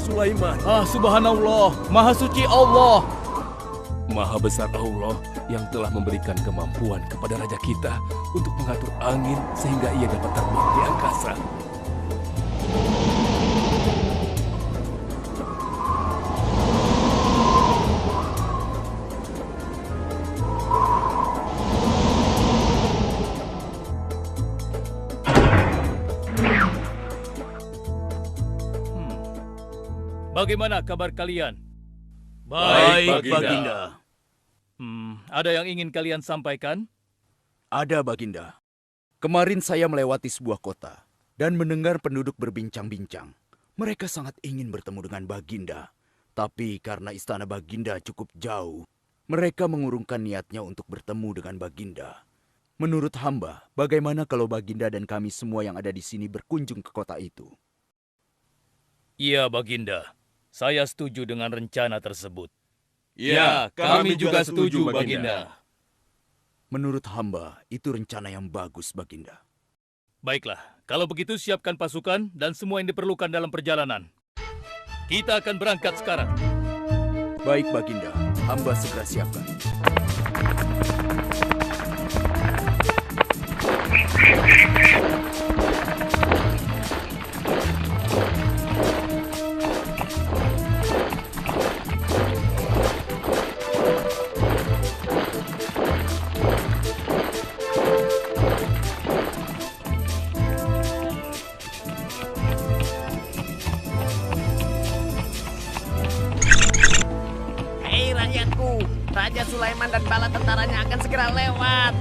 Sulaiman. Subhanallah, Maha Suci Allah. Maha besar Allah yang telah memberikan kemampuan kepada raja kita untuk mengatur angin sehingga ia dapat terbang di angkasa. Bagaimana kabar kalian? Baik, Baginda. Ada yang ingin kalian sampaikan? Ada, Baginda. Kemarin saya melewati sebuah kota dan mendengar penduduk berbincang-bincang. Mereka sangat ingin bertemu dengan Baginda. Tapi karena istana Baginda cukup jauh, mereka mengurungkan niatnya untuk bertemu dengan Baginda. Menurut hamba, bagaimana kalau Baginda dan kami semua yang ada di sini berkunjung ke kota itu? Iya, Baginda. Saya setuju dengan rencana tersebut. Ya, kami juga setuju, Baginda. Menurut hamba, itu rencana yang bagus, Baginda. Baiklah, kalau begitu siapkan pasukan dan semua yang diperlukan dalam perjalanan. Kita akan berangkat sekarang. Baik, Baginda. Hamba segera siapkan. Raja Sulaiman dan bala tentaranya akan segera lewat.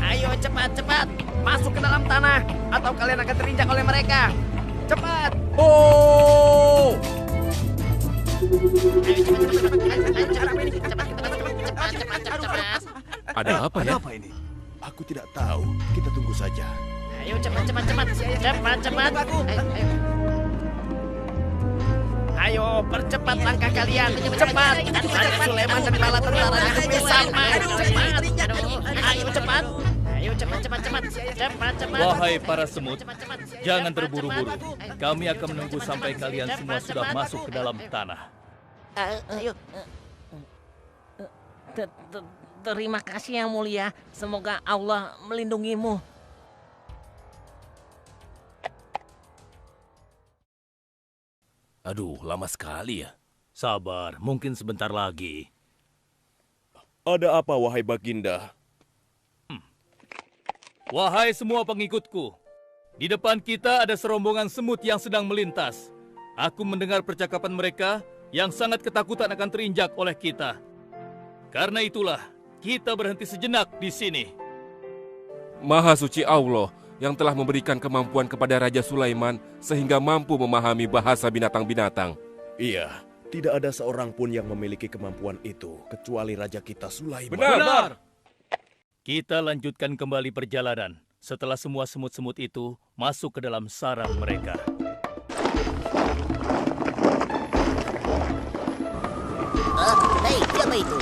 Ayo cepat-cepat masuk ke dalam tanah atau kalian akan terinjak oleh mereka. Cepat. Oh! Cepat. Ada apa ya? Apa ini? Aku tidak tahu. Kita tunggu saja. Ayo cepat. Ayo percepat langkah kalian. Cepat. Raja Sulaiman dan bala tentaranya hampir sampai. Cepat. Ayo cepat. Wahai para semut, jangan terburu-buru. Kami akan menunggu sampai kalian semua sudah masuk ke dalam tanah. Ayo. Terima kasih yang mulia. Semoga Allah melindungimu. Aduh, lama sekali ya. Sabar, mungkin sebentar lagi. Ada apa, wahai Baginda? Wahai semua pengikutku, di depan kita ada serombongan semut yang sedang melintas. Aku mendengar percakapan mereka yang sangat ketakutan akan terinjak oleh kita. Karena itulah, kita berhenti sejenak di sini. Maha suci Allah yang telah memberikan kemampuan kepada Raja Sulaiman sehingga mampu memahami bahasa binatang-binatang. Iya, tidak ada seorang pun yang memiliki kemampuan itu kecuali Raja kita Sulaiman. Benar. Kita lanjutkan kembali perjalanan setelah semua semut-semut itu masuk ke dalam sarang mereka. Hei, siapa itu?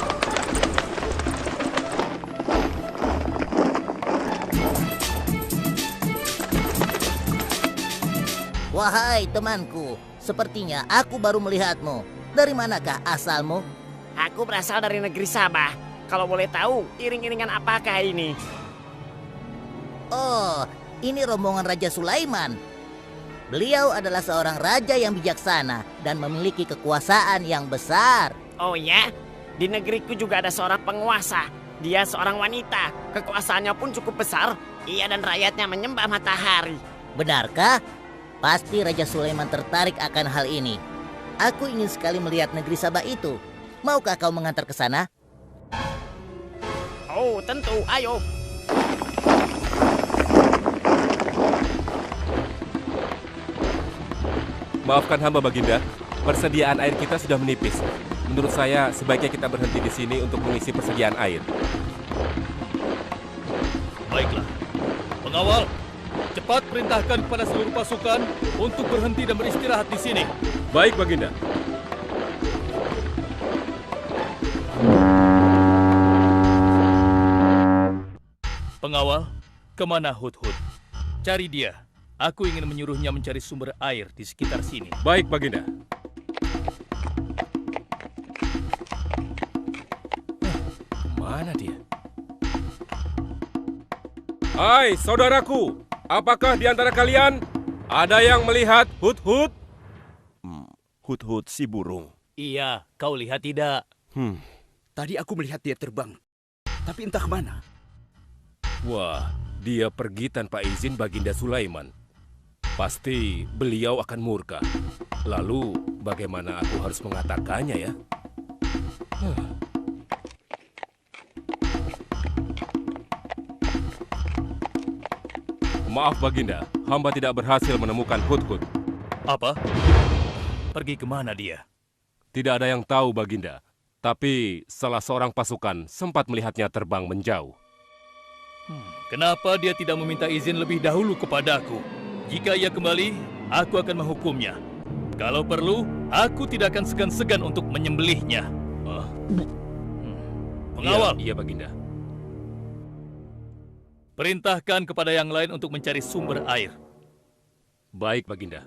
Wahai temanku, sepertinya aku baru melihatmu. Dari manakah asalmu? Aku berasal dari negeri Sabah. Kalau boleh tahu, iring-iringan apakah ini? Oh, ini rombongan Raja Sulaiman. Beliau adalah seorang raja yang bijaksana dan memiliki kekuasaan yang besar. Oh ya? Di negeriku juga ada seorang penguasa. Dia seorang wanita. Kekuasaannya pun cukup besar. Ia dan rakyatnya menyembah matahari. Benarkah? Pasti Raja Sulaiman tertarik akan hal ini. Aku ingin sekali melihat negeri Sabah itu. Maukah kau mengantar ke sana? Oh, tentu. Ayo. Maafkan hamba, Baginda. Persediaan air kita sudah menipis. Menurut saya, sebaiknya kita berhenti di sini untuk mengisi persediaan air. Baiklah. Pengawal, cepat perintahkan kepada seluruh pasukan untuk berhenti dan beristirahat di sini. Baik, Baginda. Pengawal, kemana Hudhud? Cari dia. Aku ingin menyuruhnya mencari sumber air di sekitar sini. Baik, Baginda. Hai saudaraku, apakah di antara kalian ada yang melihat Hut-Hut? Hut-hut si burung. Iya, kau lihat tidak? Tadi aku melihat dia terbang. Tapi entah kemana. Wah, dia pergi tanpa izin Baginda Sulaiman. Pasti beliau akan murka. Lalu, bagaimana aku harus mengatakannya ya? Maaf Baginda, hamba tidak berhasil menemukan Hut-Hut. Apa? Pergi kemana dia? Tidak ada yang tahu Baginda. Tapi salah seorang pasukan sempat melihatnya terbang menjauh. Kenapa dia tidak meminta izin lebih dahulu kepadaku? Jika ia kembali, aku akan menghukumnya. Kalau perlu, aku tidak akan segan-segan untuk menyembelihnya. Pengawal, Iya Baginda. perintahkan kepada yang lain untuk mencari sumber air. Baik Baginda.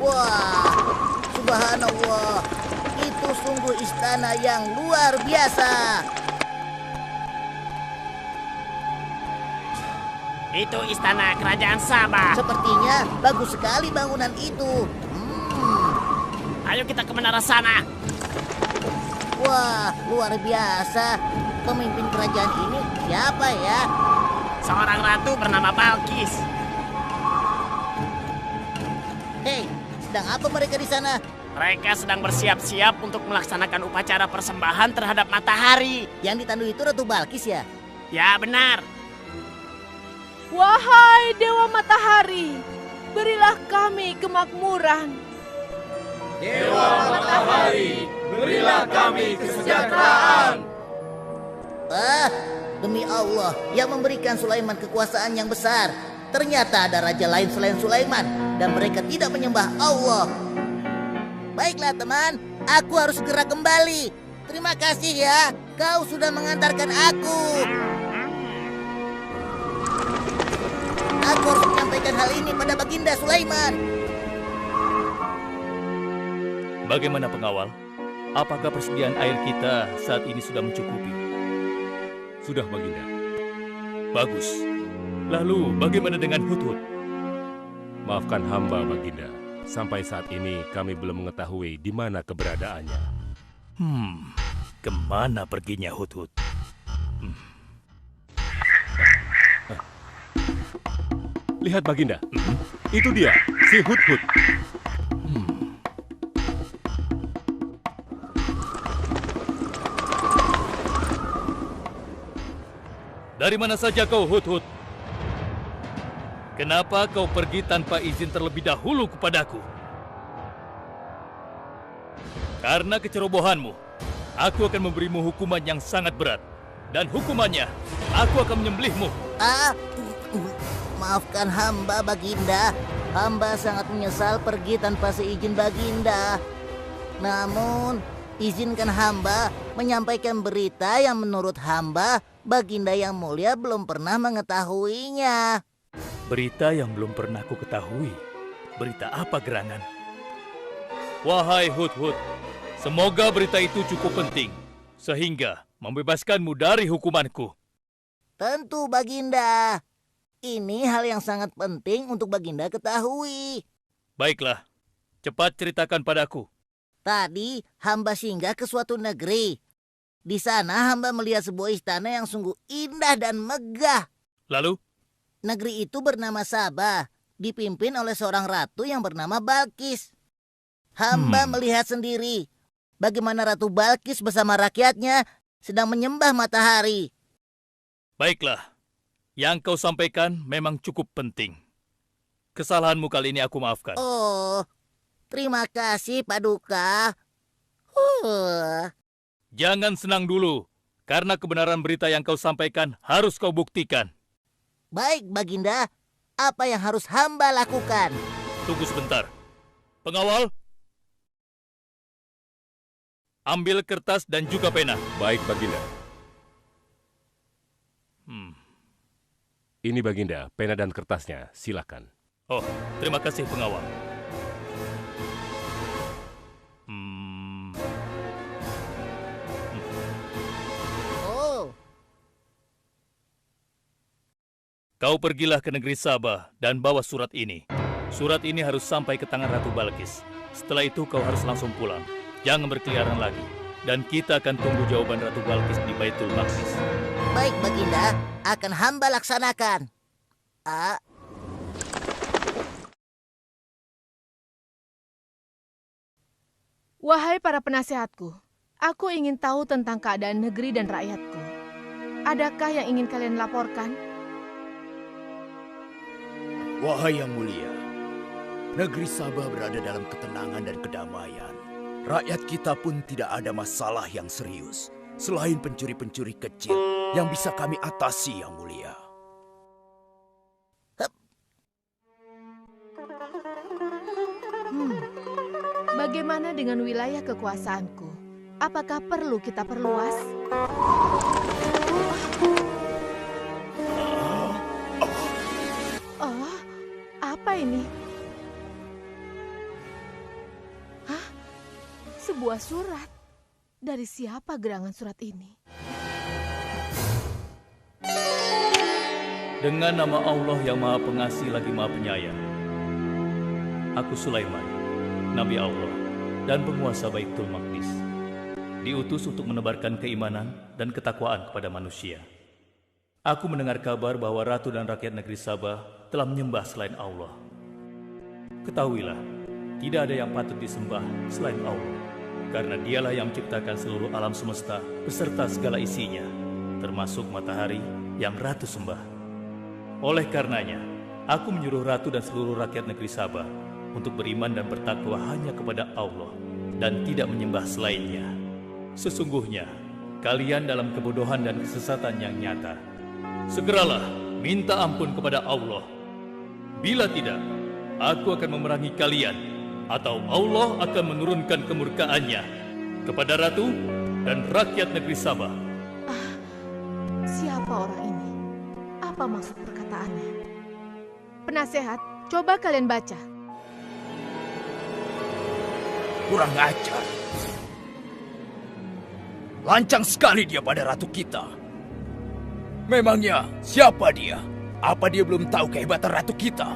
Wah, subhanallah. Itu sungguh istana yang luar biasa. Itu istana kerajaan Sabah. Sepertinya bagus sekali bangunan itu. Ayo kita ke menara sana. Wah, luar biasa. Pemimpin kerajaan ini siapa ya? Seorang ratu bernama Balkis. Hei, sedang apa mereka di sana? Mereka sedang bersiap-siap untuk melaksanakan upacara persembahan terhadap matahari. Yang ditandu itu Ratu Balkis ya? Ya benar. Wahai Dewa Matahari, berilah kami kemakmuran. Dewa Matahari, berilah kami kesejahteraan. Demi Allah yang memberikan Sulaiman kekuasaan yang besar. Ternyata ada raja lain selain Sulaiman dan mereka tidak menyembah Allah. Baiklah teman, aku harus segera kembali. Terima kasih ya, kau sudah mengantarkan aku. Aku harus menyampaikan hal ini pada Baginda Sulaiman. Bagaimana pengawal? Apakah persediaan air kita saat ini sudah mencukupi? Sudah Baginda. Bagus. Lalu bagaimana dengan Hut-Hut? Maafkan hamba Baginda. Sampai saat ini kami belum mengetahui di mana keberadaannya. Kemana perginya Hut-Hut? Lihat Baginda. Itu dia, si Hut-Hut. Dari mana saja kau, Hut-Hut? Kenapa kau pergi tanpa izin terlebih dahulu kepadaku? Karena kecerobohanmu, aku akan memberimu hukuman yang sangat berat. Dan hukumannya, aku akan menyembelihmu. Maafkan hamba Baginda. Hamba sangat menyesal pergi tanpa seizin Baginda. Namun, izinkan hamba menyampaikan berita yang menurut hamba Baginda yang mulia belum pernah mengetahuinya. Berita yang belum pernah ku ketahui. Berita apa gerangan? Wahai Hut-Hut, semoga berita itu cukup penting, sehingga membebaskanmu dari hukumanku. Tentu Baginda. Ini hal yang sangat penting untuk Baginda ketahui. Baiklah, cepat ceritakan padaku. Tadi hamba singgah ke suatu negeri. Di sana hamba melihat sebuah istana yang sungguh indah dan megah. Lalu? Negeri itu bernama Sabah, dipimpin oleh seorang ratu yang bernama Balkis. Hamba melihat sendiri bagaimana Ratu Balkis bersama rakyatnya sedang menyembah matahari. Baiklah, yang kau sampaikan memang cukup penting. Kesalahanmu kali ini aku maafkan. Oh, terima kasih Paduka. Jangan senang dulu, karena kebenaran berita yang kau sampaikan harus kau buktikan. Baik Baginda, apa yang harus hamba lakukan? Tunggu sebentar. Pengawal, ambil kertas dan juga pena. Baik Baginda. Ini Baginda, pena dan kertasnya, silakan. Oh, terima kasih pengawal. Oh, Kau pergilah ke negeri Sabah dan bawa surat ini. Surat ini harus sampai ke tangan Ratu Balkis. Setelah itu kau harus langsung pulang. Jangan berkeliaran lagi. Dan kita akan tunggu jawaban Ratu Balkis di Baitul Maqdis. baik Baginda, akan hamba laksanakan. Wahai para penasehatku, aku ingin tahu tentang keadaan negeri dan rakyatku. Adakah yang ingin kalian laporkan? Wahai yang mulia, negeri Sabah berada dalam ketenangan dan kedamaian. Rakyat kita pun tidak ada masalah yang serius, selain pencuri-pencuri kecil yang bisa kami atasi yang mulia. Bagaimana dengan wilayah kekuasaanku? Apakah perlu kita perluas? Oh, apa ini? Hah? Sebuah surat. Dari siapa gerangan surat ini? Dengan nama Allah yang Maha Pengasih lagi Maha Penyayang. Aku Sulaiman, Nabi Allah dan penguasa Baitul Maqdis. Diutus untuk menebarkan keimanan dan ketakwaan kepada manusia. Aku mendengar kabar bahwa ratu dan rakyat negeri Sabah telah menyembah selain Allah. Ketahuilah, tidak ada yang patut disembah selain Allah, karena dialah yang menciptakan seluruh alam semesta beserta segala isinya, termasuk matahari yang ratu sembah. Oleh karenanya, aku menyuruh ratu dan seluruh rakyat negeri Sabah untuk beriman dan bertakwa hanya kepada Allah dan tidak menyembah selainnya. Sesungguhnya, kalian dalam kebodohan dan kesesatan yang nyata. Segeralah minta ampun kepada Allah. Bila tidak, aku akan memerangi kalian, atau Allah akan menurunkan kemurkaannya kepada ratu dan rakyat negeri Sabah. Siapa orang ini? Apa maksud perkataannya? Penasehat, coba kalian baca. Kurang ajar. Lancang sekali dia pada ratu kita. Memangnya siapa dia? Apa dia belum tahu kehebatan ratu kita?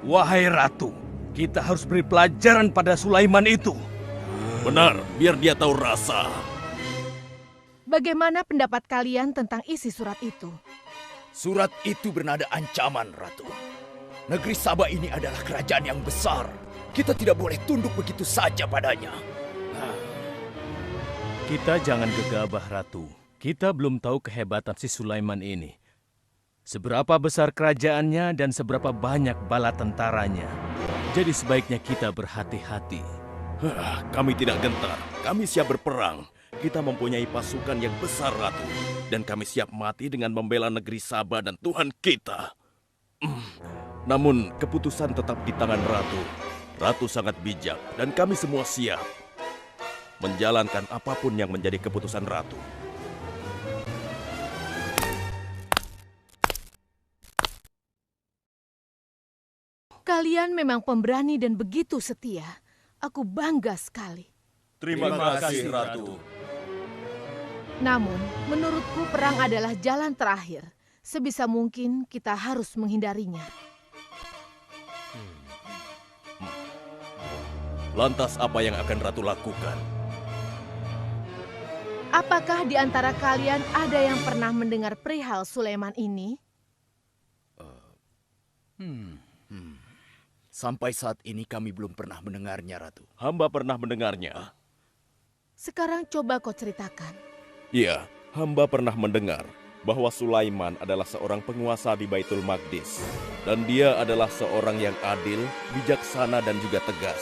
Wahai ratu, kita harus beri pelajaran pada Sulaiman itu. Benar, biar dia tahu rasa. Bagaimana pendapat kalian tentang isi surat itu? Surat itu bernada ancaman, Ratu. Negeri Sabah ini adalah kerajaan yang besar. Kita tidak boleh tunduk begitu saja padanya. Kita jangan gegabah, Ratu. Kita belum tahu kehebatan si Sulaiman ini. Seberapa besar kerajaannya dan seberapa banyak bala tentaranya. Jadi sebaiknya kita berhati-hati. Kami tidak gentar, kami siap berperang. Kita mempunyai pasukan yang besar, Ratu. Dan kami siap mati dengan membela negeri Sabah dan Tuhan kita. Namun, keputusan tetap di tangan Ratu. Ratu sangat bijak, dan kami semua siap menjalankan apapun yang menjadi keputusan Ratu. Kalian memang pemberani dan begitu setia. Aku bangga sekali. Terima kasih, Ratu. Namun, menurutku perang adalah jalan terakhir. Sebisa mungkin kita harus menghindarinya. Lantas apa yang akan Ratu lakukan? Apakah di antara kalian ada yang pernah mendengar perihal Sulaiman ini? Sampai saat ini kami belum pernah mendengarnya, Ratu. Hamba pernah mendengarnya. Sekarang coba kau ceritakan. Iya, hamba pernah mendengar bahwa Sulaiman adalah seorang penguasa di Baitul Maqdis. Dan dia adalah seorang yang adil, bijaksana, dan juga tegas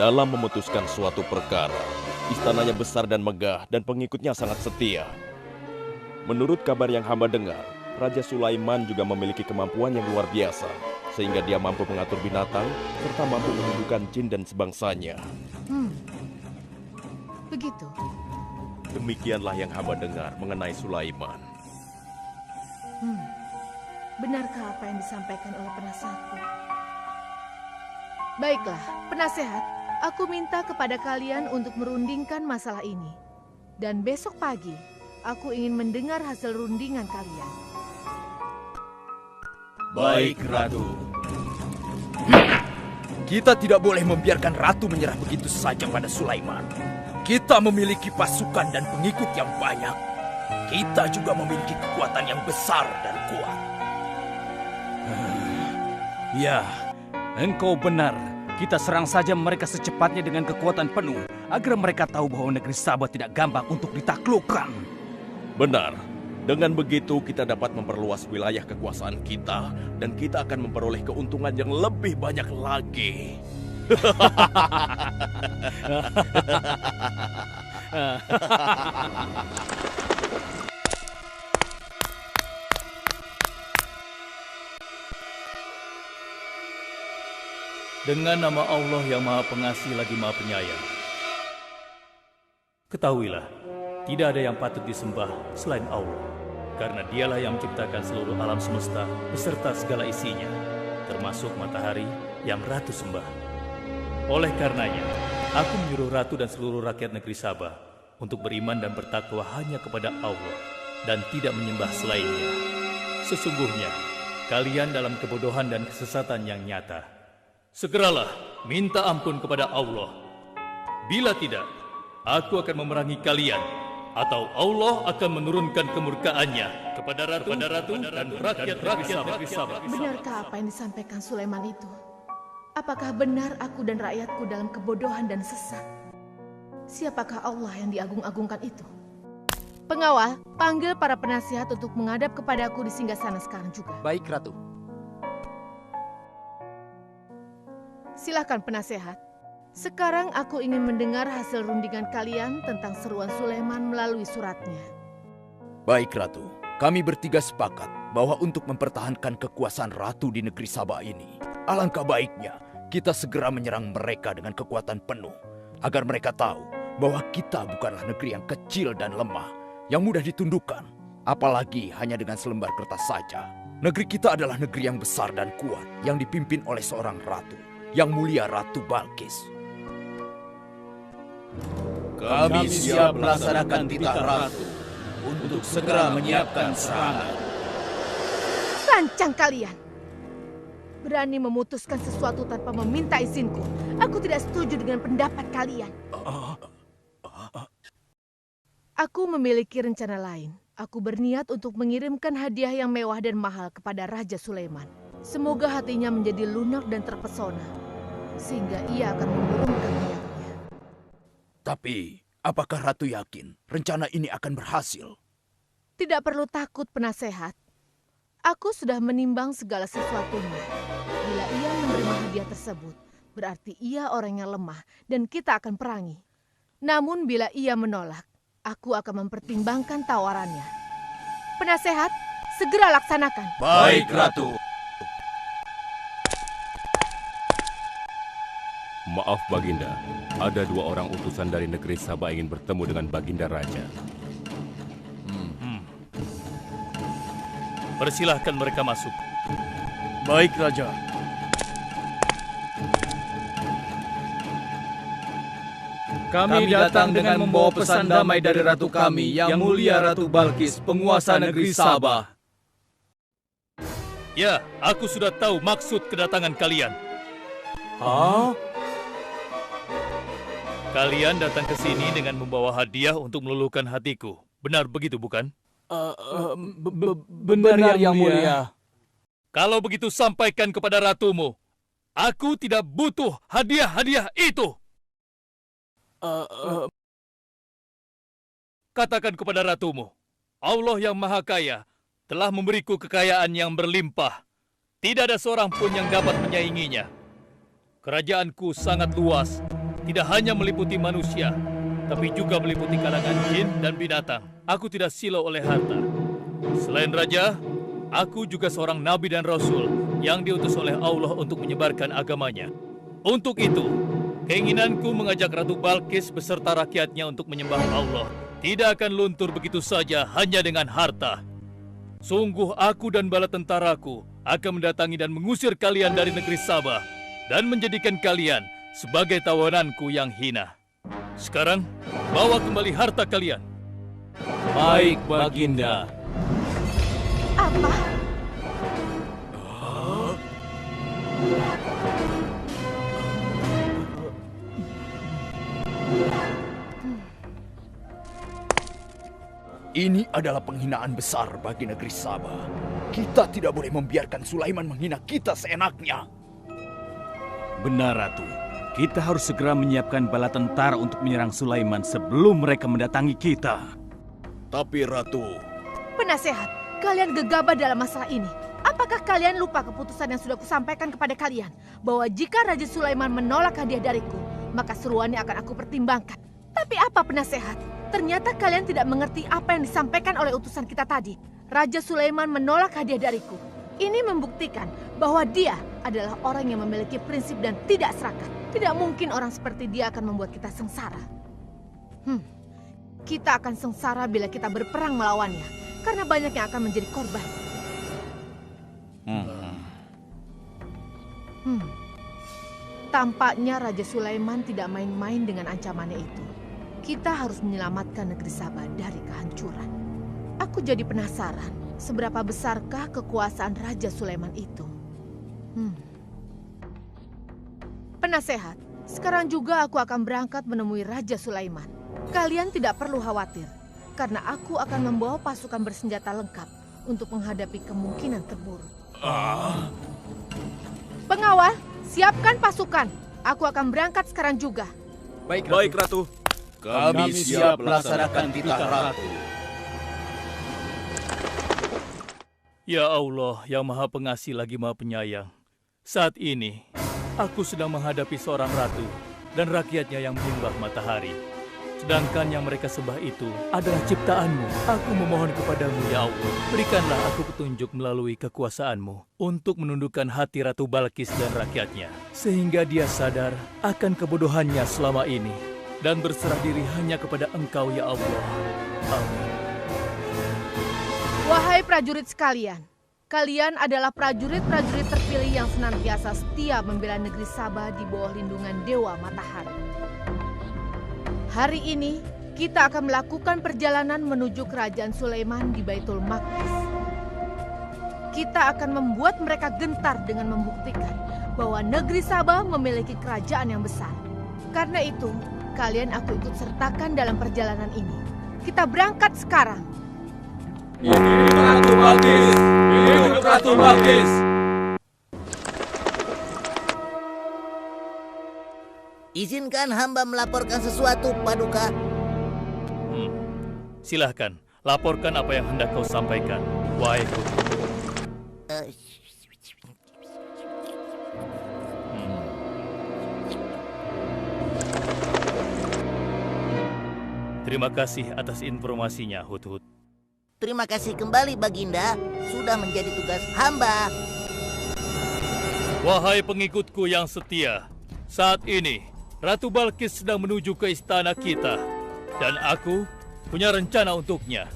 dalam memutuskan suatu perkara. Istananya besar dan megah, dan pengikutnya sangat setia. Menurut kabar yang hamba dengar, Raja Sulaiman juga memiliki kemampuan yang luar biasa, sehingga dia mampu mengatur binatang, serta mampu menundukkan jin dan sebangsanya. Begitu. Demikianlah yang hamba dengar mengenai Sulaiman. Benarkah apa yang disampaikan oleh penasehatku? Baiklah, penasehat, aku minta kepada kalian untuk merundingkan masalah ini. Dan besok pagi, aku ingin mendengar hasil rundingan kalian. Baik, Ratu. Kita tidak boleh membiarkan Ratu menyerah begitu saja pada Sulaiman. Kita memiliki pasukan dan pengikut yang banyak. Kita juga memiliki kekuatan yang besar dan kuat. Ya, engkau benar. Kita serang saja mereka secepatnya dengan kekuatan penuh, agar mereka tahu bahwa negeri Sabah tidak gampang untuk ditaklukkan. Benar. Dengan begitu kita dapat memperluas wilayah kekuasaan kita dan kita akan memperoleh keuntungan yang lebih banyak lagi. Dengan nama Allah yang Maha Pengasih lagi Maha Penyayang. Ketahuilah, tidak ada yang patut disembah selain Allah. Karena dialah yang menciptakan seluruh alam semesta beserta segala isinya, termasuk matahari yang Ratu sembah. Oleh karenanya, aku menyuruh Ratu dan seluruh rakyat negeri Sabah untuk beriman dan bertakwa hanya kepada Allah dan tidak menyembah selainnya. Sesungguhnya, kalian dalam kebodohan dan kesesatan yang nyata. Segeralah minta ampun kepada Allah. Bila tidak, aku akan memerangi kalian, atau Allah akan menurunkan kemurkaannya kepada Ratu dan rakyat-rakyat negeri Sabah. Benarkah apa yang disampaikan Sulaiman itu? Apakah benar aku dan rakyatku dalam kebodohan dan sesat? Siapakah Allah yang diagung-agungkan itu? Pengawal, panggil para penasihat untuk menghadap kepadaku di singgasana sekarang juga. Baik, Ratu. Silakan penasehat. Sekarang aku ingin mendengar hasil rundingan kalian tentang seruan Sulaiman melalui suratnya. Baik, Ratu. Kami bertiga sepakat bahwa untuk mempertahankan kekuasaan Ratu di negeri Sabah ini, alangkah baiknya kita segera menyerang mereka dengan kekuatan penuh, agar mereka tahu bahwa kita bukanlah negeri yang kecil dan lemah, yang mudah ditundukkan, apalagi hanya dengan selembar kertas saja. Negeri kita adalah negeri yang besar dan kuat, yang dipimpin oleh seorang ratu, yang mulia Ratu Balkis. Kami siap melaksanakan titah Ratu untuk segera menyiapkan serangan. Rancang kalian! Berani memutuskan sesuatu tanpa meminta izinku. Aku tidak setuju dengan pendapat kalian. Aku memiliki rencana lain. Aku berniat untuk mengirimkan hadiah yang mewah dan mahal kepada Raja Sulaiman. Semoga hatinya menjadi lunak dan terpesona, sehingga ia akan menurunkan niatnya. Tapi, apakah Ratu yakin rencana ini akan berhasil? Tidak perlu takut, penasehat. Aku sudah menimbang segala sesuatunya. Bila ia menerima hadiah tersebut, berarti ia orang yang lemah dan kita akan perangi. Namun bila ia menolak, aku akan mempertimbangkan tawarannya. Penasehat, segera laksanakan. Baik, Ratu. Maaf Baginda, ada 2 orang utusan dari negeri Sabah ingin bertemu dengan Baginda Raja. Persilahkan mereka masuk. Baik, Raja. Kami datang dengan membawa pesan damai dari Ratu kami, yang mulia Ratu Balkis, penguasa negeri Sabah. Ya, aku sudah tahu maksud kedatangan kalian. Hah? Kalian datang ke sini dengan membawa hadiah untuk meluluhkan hatiku. Benar begitu, bukan? Benar, Yang Mulia. Kalau begitu sampaikan kepada ratumu. Aku tidak butuh hadiah-hadiah itu. Katakan kepada ratumu, Allah yang Maha Kaya telah memberiku kekayaan yang berlimpah. Tidak ada seorang pun yang dapat menyainginya. Kerajaanku sangat luas. Tidak hanya meliputi manusia, tapi juga meliputi kalangan jin dan binatang. Aku tidak silau oleh harta. Selain raja, aku juga seorang nabi dan rasul yang diutus oleh Allah untuk menyebarkan agamanya. Untuk itu, keinginanku mengajak Ratu Balkis beserta rakyatnya untuk menyembah Allah tidak akan luntur begitu saja hanya dengan harta. Sungguh aku dan bala tentaraku akan mendatangi dan mengusir kalian dari negeri Sabah dan menjadikan kalian sebagai tawananku yang hina. Sekarang, bawa kembali harta kalian. Baik, Baginda. Apa? Ini adalah penghinaan besar bagi negeri Sabah. Kita tidak boleh membiarkan Sulaiman menghina kita seenaknya. Benar, Ratu. Kita harus segera menyiapkan bala tentara untuk menyerang Sulaiman sebelum mereka mendatangi kita. Tapi Ratu, Penasehat, kalian gegabah dalam masalah ini. Apakah kalian lupa keputusan yang sudah kusampaikan kepada kalian? Bahwa jika Raja Sulaiman menolak hadiah dariku, maka seruannya akan aku pertimbangkan. Tapi apa penasehat? Ternyata kalian tidak mengerti apa yang disampaikan oleh utusan kita tadi. Raja Sulaiman menolak hadiah dariku. Ini membuktikan bahwa dia adalah orang yang memiliki prinsip dan tidak serakah. Tidak mungkin orang seperti dia akan membuat kita sengsara. Kita akan sengsara bila kita berperang melawannya, karena banyak yang akan menjadi korban. Tampaknya Raja Sulaiman tidak main-main dengan ancamannya itu. Kita harus menyelamatkan negeri Sabah dari kehancuran. Aku jadi penasaran, seberapa besarkah kekuasaan Raja Sulaiman itu? Penasehat, sekarang juga aku akan berangkat menemui Raja Sulaiman. Kalian tidak perlu khawatir, karena aku akan membawa pasukan bersenjata lengkap untuk menghadapi kemungkinan terburuk. Pengawal, siapkan pasukan. Aku akan berangkat sekarang juga. Baik, Ratu. kami siap melaksanakan titah Ratu. Ya Allah, yang Maha Pengasih lagi Maha Penyayang. Saat ini, aku sedang menghadapi seorang ratu dan rakyatnya yang menyembah matahari. Sedangkan yang mereka sembah itu adalah ciptaanmu. Aku memohon kepadamu, ya Allah, berikanlah aku petunjuk melalui kekuasaanmu untuk menundukkan hati Ratu Balkis dan rakyatnya, sehingga dia sadar akan kebodohannya selama ini dan berserah diri hanya kepada Engkau, ya Allah. Amin. Wahai prajurit sekalian, kalian adalah prajurit-prajurit terpilih yang senantiasa setia membela negeri Sabah di bawah lindungan Dewa Matahari. Hari ini, kita akan melakukan perjalanan menuju kerajaan Sulaiman di Baitul Maqdis. Kita akan membuat mereka gentar dengan membuktikan bahwa negeri Sabah memiliki kerajaan yang besar. Karena itu, kalian aku ikut sertakan dalam perjalanan ini. Kita berangkat sekarang. Hidup Ratu Balkis! Hidup Ratu Balkis! Izinkan hamba melaporkan sesuatu, Paduka. Silahkan, laporkan apa yang hendak kau sampaikan, wahai Guru. Terima kasih atas informasinya, Hudhud. Terima kasih kembali, Baginda. Sudah menjadi tugas hamba. Wahai pengikutku yang setia, saat ini Ratu Balkis sedang menuju ke istana kita, dan aku punya rencana untuknya.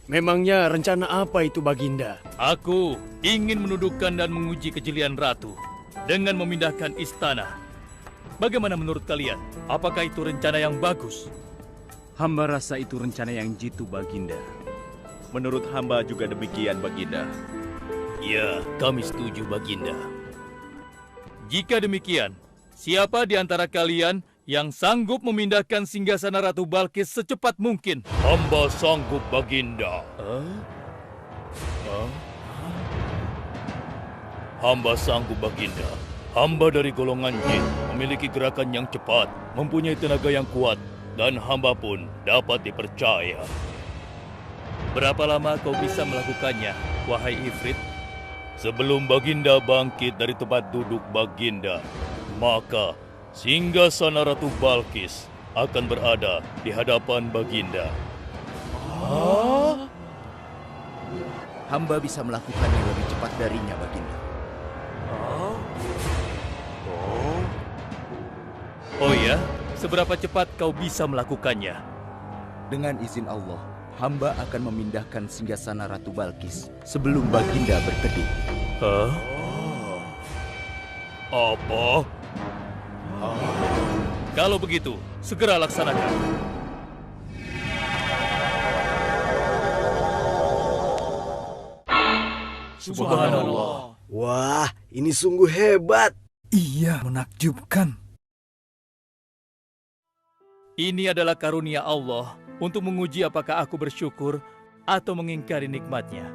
Memangnya rencana apa itu, Baginda? Aku ingin menundukkan dan menguji kejelian Ratu dengan memindahkan istana. Bagaimana menurut kalian? Apakah itu rencana yang bagus? Hamba rasa itu rencana yang jitu, Baginda. Menurut hamba juga demikian, Baginda. Ya, kami setuju, Baginda. Jika demikian, siapa di antara kalian yang sanggup memindahkan singgasana Ratu Balkis secepat mungkin? Hamba sanggup, Baginda. Hamba sanggup, Baginda. Hamba dari golongan jin, memiliki gerakan yang cepat, mempunyai tenaga yang kuat, dan hamba pun dapat dipercaya. Berapa lama kau bisa melakukannya, wahai Ifrit? Sebelum Baginda bangkit dari tempat duduk Baginda, maka singgasana Ratu Balkis akan berada di hadapan Baginda. Hamba bisa melakukannya lebih cepat darinya, Baginda. Oh ya, seberapa cepat kau bisa melakukannya? Dengan izin Allah, hamba akan memindahkan singgasana Ratu Balkis sebelum Baginda berkedip. Hah? Apa? Kalau begitu, segera laksanakan. Subhanallah. Wah, ini sungguh hebat. Iya, menakjubkan. Ini adalah karunia Allah untuk menguji apakah aku bersyukur atau mengingkari nikmatnya.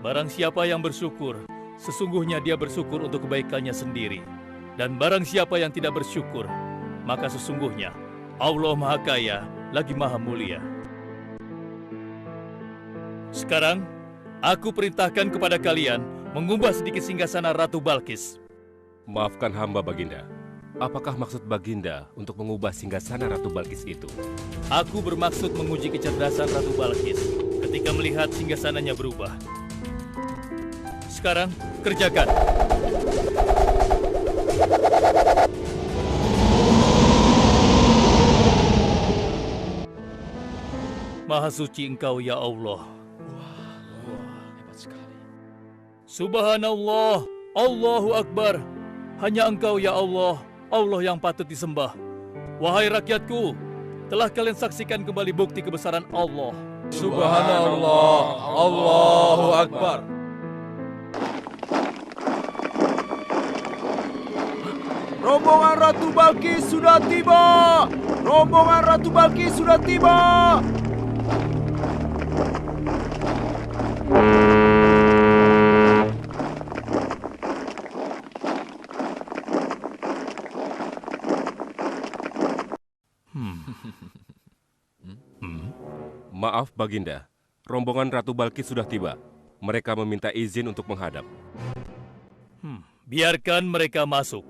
Barang siapa yang bersyukur, sesungguhnya dia bersyukur untuk kebaikannya sendiri. Dan barang siapa yang tidak bersyukur, maka sesungguhnya Allah Maha Kaya lagi Maha Mulia. Sekarang, aku perintahkan kepada kalian mengubah sedikit singgasana Ratu Balkis. Maafkan hamba, Baginda. Apakah maksud Baginda untuk mengubah singgasana Ratu Balkis itu? Aku bermaksud menguji kecerdasan Ratu Balkis ketika melihat singgasananya berubah. Sekarang, kerjakan. Maha suci Engkau, ya Allah. Hebat sekali. Subhanallah, Allahu Akbar. Hanya Engkau, ya Allah, Allah yang patut disembah. Wahai rakyatku, telah kalian saksikan kembali bukti kebesaran Allah. Subhanallah, Allahu Akbar. Rombongan Ratu Balkis sudah tiba! Rombongan Ratu Balkis sudah tiba! Maaf, Baginda. Rombongan Ratu Balkis sudah tiba. Mereka meminta izin untuk menghadap. Biarkan mereka masuk.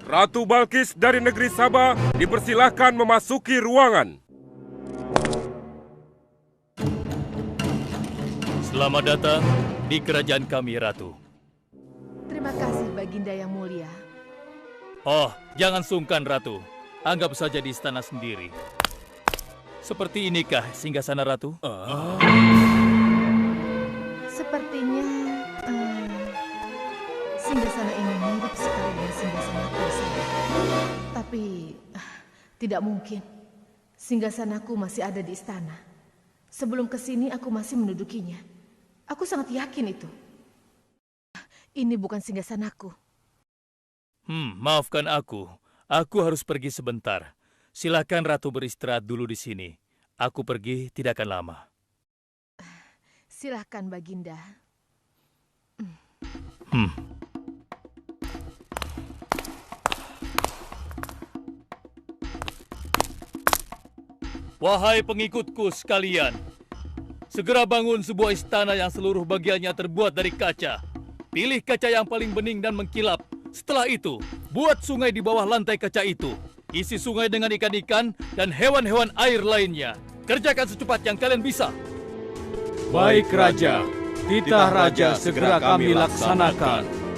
Ratu Balkis dari negeri Sabah dipersilahkan memasuki ruangan. Selamat datang di kerajaan kami, Ratu. Terima kasih, Baginda yang mulia. Oh, jangan sungkan, Ratu. Anggap saja di istana sendiri. Seperti inikah singgasana Ratu? Sepertinya singgasana ini mirip sekali dengan singgasana Kusa. Tapi tidak mungkin. Singgasanaku masih ada di istana. Sebelum kesini aku masih mendudukinya. Aku sangat yakin itu. Ini bukan singgasanaku. Maafkan aku. Aku harus pergi sebentar. Silakan Ratu beristirahat dulu di sini. Aku pergi tidak akan lama. Silakan, Baginda. Wahai pengikutku sekalian, segera bangun sebuah istana yang seluruh bagiannya terbuat dari kaca. Pilih kaca yang paling bening dan mengkilap. Setelah itu, buat sungai di bawah lantai kaca itu. Isi sungai dengan ikan-ikan dan hewan-hewan air lainnya. Kerjakan secepat yang kalian bisa. Baik, Raja. Titah Raja segera kami laksanakan.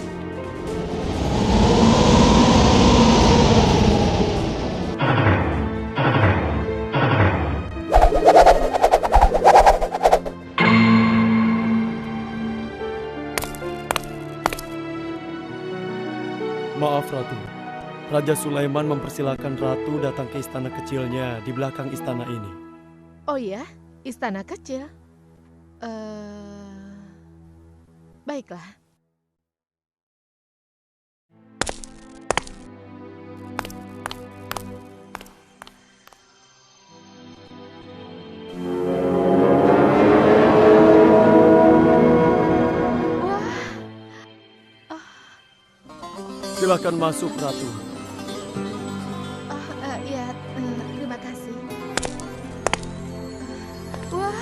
Maaf, Ratu. Raja Sulaiman mempersilahkan Ratu datang ke istana kecilnya di belakang istana ini. Oh ya, istana kecil. Baiklah. Silakan masuk, Ratu. Ya, terima kasih. Wah.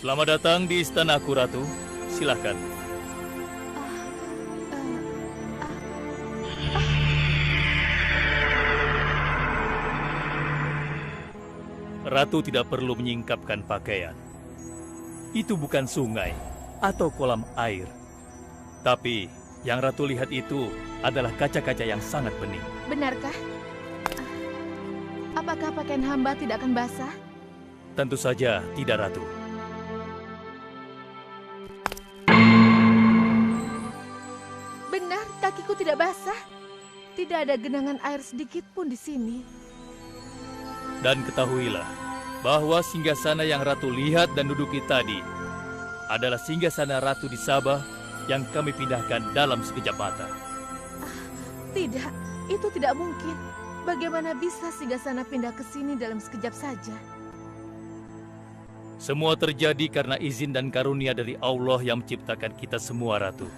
Selamat datang di istanaku, Ratu. Silakan. Ratu tidak perlu menyingkapkan pakaian. Itu bukan sungai. atau kolam air. Tapi yang Ratu lihat itu adalah kaca-kaca yang sangat bening. Benarkah? Apakah pakaian hamba tidak akan basah? Tentu saja tidak, Ratu. Benar, kakiku tidak basah. Tidak ada genangan air sedikit pun di sini. Dan ketahuilah bahwa singgasana yang Ratu lihat dan duduki tadi adalah singgasana Ratu di Sabah yang kami pindahkan dalam sekejap mata. Tidak, itu tidak mungkin. Bagaimana bisa singgasana pindah ke sini dalam sekejap saja? Semua terjadi karena izin dan karunia dari Allah yang menciptakan kita semua, Ratu.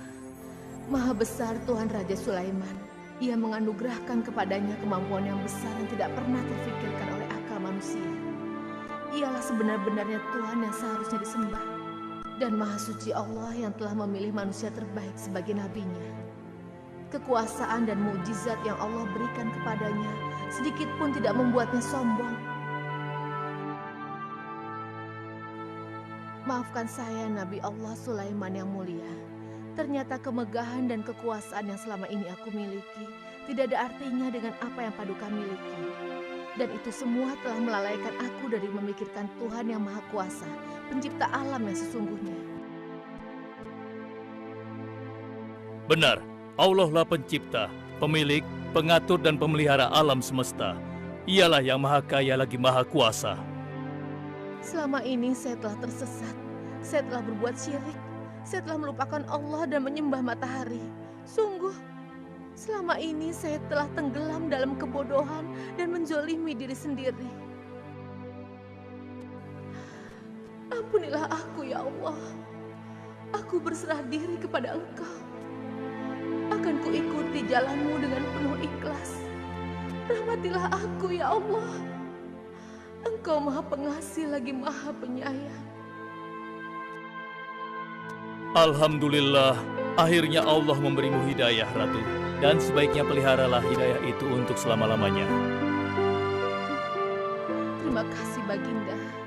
Maha besar Tuhan Raja Sulaiman. Ia menganugerahkan kepadanya kemampuan yang besar yang tidak pernah terfikirkan oleh akal manusia. Ialah sebenar-benarnya Tuhan yang seharusnya disembah. Dan Maha Suci Allah yang telah memilih manusia terbaik sebagai nabinya. Kekuasaan dan mukjizat yang Allah berikan kepadanya sedikit pun tidak membuatnya sombong. Maafkan saya, Nabi Allah Sulaiman yang mulia. Ternyata kemegahan dan kekuasaan yang selama ini aku miliki tidak ada artinya dengan apa yang Paduka miliki. Dan itu semua telah melalaikan aku dari memikirkan Tuhan yang Maha Kuasa, pencipta alam yang sesungguhnya. Benar, Allah lah pencipta, pemilik, pengatur dan pemelihara alam semesta. Ialah yang Maha Kaya lagi Maha Kuasa. Selama ini saya telah tersesat, saya telah berbuat syirik, saya telah melupakan Allah dan menyembah matahari. Sungguh, selama ini saya telah tenggelam dalam kebodohan dan menzolimi diri sendiri. Ampunilah aku ya Allah. Aku berserah diri kepada Engkau. Akan kuikuti jalanmu dengan penuh ikhlas. Rahmatilah aku ya Allah. Engkau Maha Pengasih lagi Maha Penyayang. Alhamdulillah, akhirnya Allah memberimu hidayah, Ratu. Dan sebaiknya peliharalah hidayah itu untuk selama-lamanya. Terima kasih, Baginda.